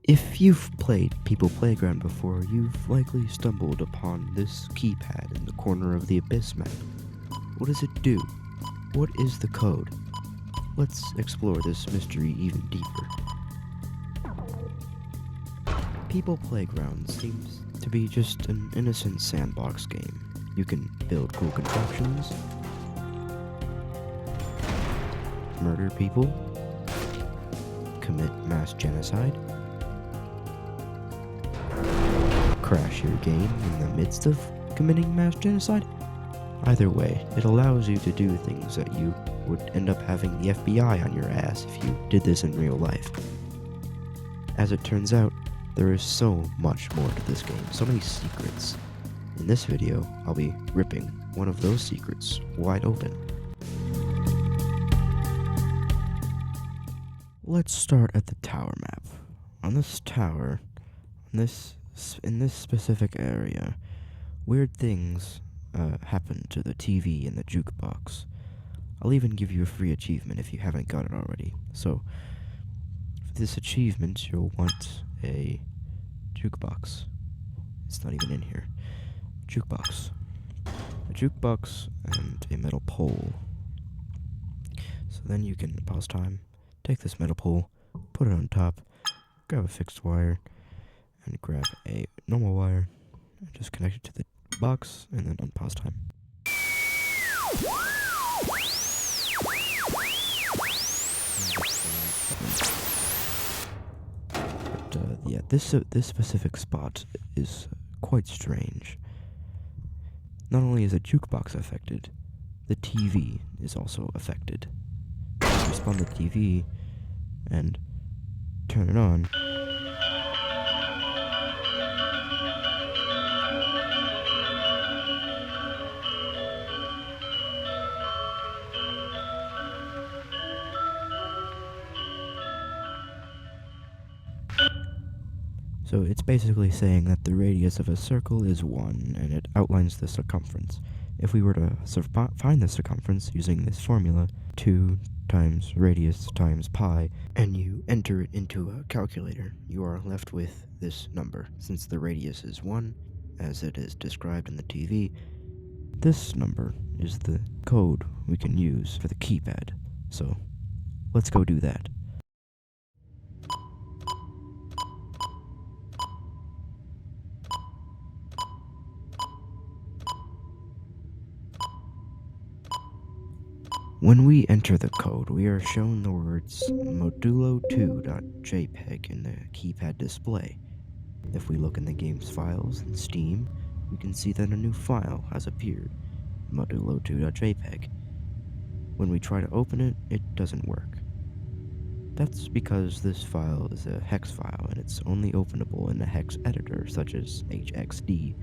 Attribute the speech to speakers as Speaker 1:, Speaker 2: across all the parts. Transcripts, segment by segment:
Speaker 1: If you've played People Playground before, you've likely stumbled upon this keypad in the corner of the Abyss map. What does it do? What is the code? Let's explore this mystery even deeper. People Playground seems to be just an innocent sandbox game. You can build cool contraptions, murder people, commit mass genocide, crash your game in the midst of committing mass genocide. Either way, it allows you to do things that you would end up having the FBI on your ass if you did this in real life. As it turns out, there is so much more to this game, so many secrets. In this video, I'll be ripping one of those secrets wide open. Let's start at the tower map. On this tower, in this specific area, weird things happen to the TV and the jukebox. I'll even give you a free achievement if you haven't got it already. So, for this achievement, you'll want a jukebox. It's not even in here. Jukebox. A jukebox and a metal pole. So then you can pause time, take this metal pole, put it on top, grab a fixed wire, and grab a normal wire, and just connect it to the box, and then unpause time. But yeah, this specific spot is quite strange. Not only is a jukebox affected, the TV is also affected. If you spawn the TV and turn it on, so it's basically saying that the radius of a circle is 1, and it outlines the circumference. If we were to find the circumference using this formula, 2 times radius times pi, and you enter it into a calculator, you are left with this number. Since the radius is 1, as it is described in the TV, this number is the code we can use for the keypad. So, let's go do that. When we enter the code, we are shown the words modulo2.jpg in the keypad display. If we look in the game's files in Steam, we can see that a new file has appeared, modulo2.jpg. When we try to open it, it doesn't work. That's because this file is a hex file and it's only openable in a hex editor such as hxd.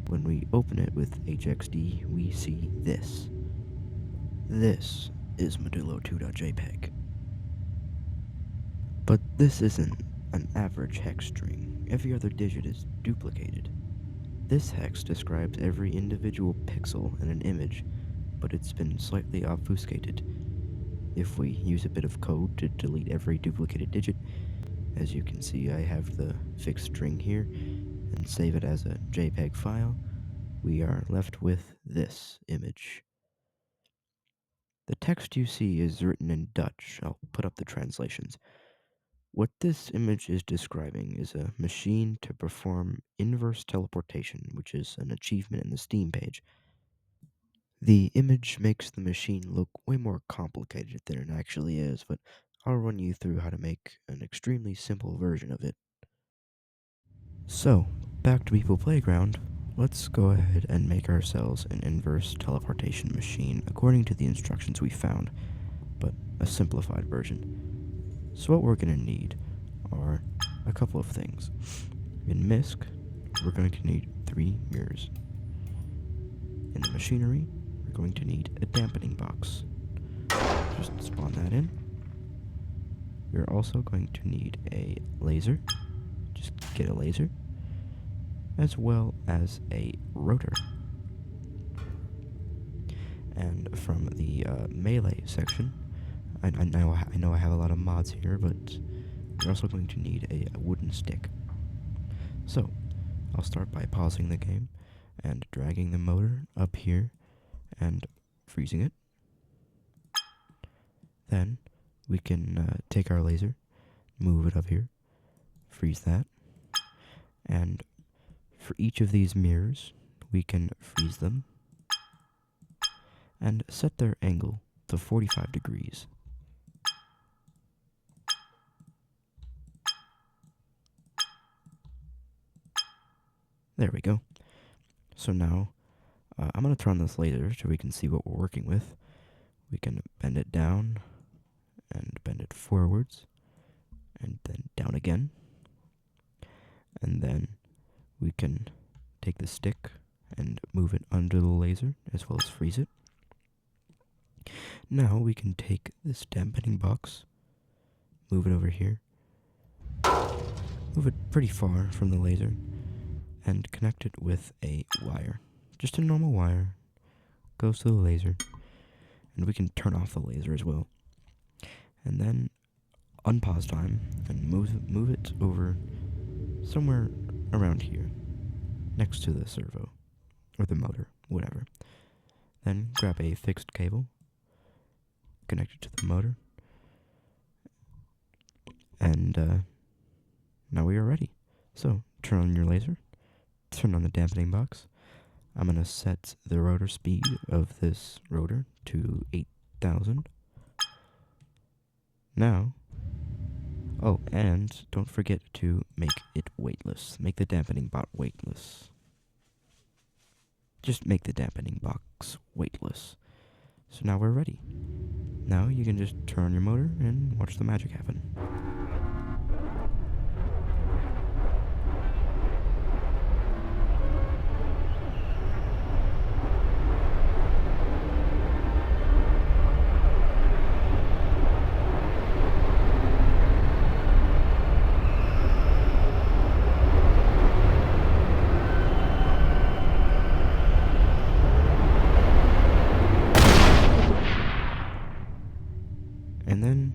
Speaker 1: When we open it with hxd, we see this. This is modulo2.jpg. But this isn't an average hex string. Every other digit is duplicated. This hex describes every individual pixel in an image, but it's been slightly obfuscated. If we use a bit of code to delete every duplicated digit, as you can see I have the fixed string here, and save it as a JPEG file, we are left with this image. The text you see is written in Dutch. I'll put up the translations. What this image is describing is a machine to perform inverse teleportation, which is an achievement in the Steam page. The image makes the machine look way more complicated than it actually is, but I'll run you through how to make an extremely simple version of it. So, back to People Playground. Let's go ahead and make ourselves an inverse teleportation machine according to the instructions we found, but a simplified version. So what we're going to need are a couple of things. In MISC, we're going to need 3 mirrors. In the machinery, we're going to need a dampening box. Just spawn that in. We're also going to need a laser. Just get a laser. As well as a rotor. And from the melee section, I know I have a lot of mods here, but you're also going to need a wooden stick. So, I'll start by pausing the game and dragging the motor up here and freezing it. Then we can take our laser, move it up here, freeze that, and for each of these mirrors, we can freeze them and set their angle to 45 degrees. There we go. So now, I'm going to turn on this laser so we can see what we're working with. We can bend it down and bend it forwards and then down again. And then we can take the stick and move it under the laser as well as freeze it. Now we can take this dampening box, move it over here, move it pretty far from the laser, and connect it with a wire. Just a normal wire, goes to the laser, and we can turn off the laser as well. And then unpause time and move it over somewhere around here, next to the servo, or the motor, whatever. Then grab a fixed cable, connect it to the motor, and now we are ready. So, turn on your laser, turn on the dampening box. I'm going to set the rotor speed of this rotor to 8,000. Now, oh, and don't forget to make it weightless. Make the dampening box weightless. Just make the dampening box weightless. So now we're ready. Now you can just turn on your motor and watch the magic happen. And then,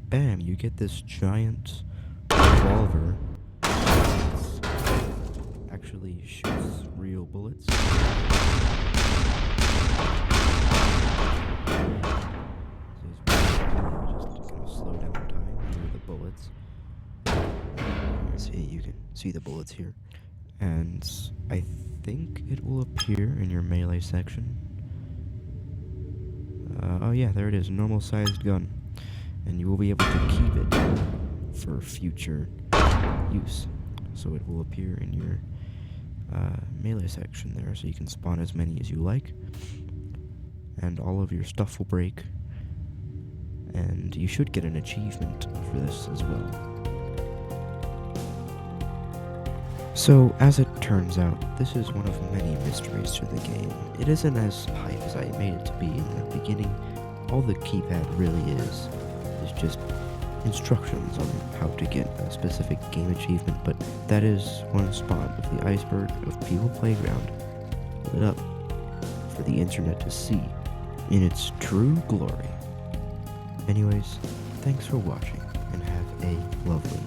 Speaker 1: bam, you get this giant revolver that actually shoots real bullets. Just kind of slow down time near the bullets. See, you can see the bullets here. And I think it will appear in your melee section. Oh yeah, there it is, normal sized gun. And you will be able to keep it for future use. So it will appear in your melee section there, so you can spawn as many as you like. And all of your stuff will break. And you should get an achievement for this as well. So, as it turns out, this is one of many mysteries to the game. It isn't as hype as I made it to be in the beginning. All the keypad really is just instructions on how to get a specific game achievement, but that is one spot of the iceberg of People Playground lit up for the internet to see in its true glory. Anyways, thanks for watching, and have a lovely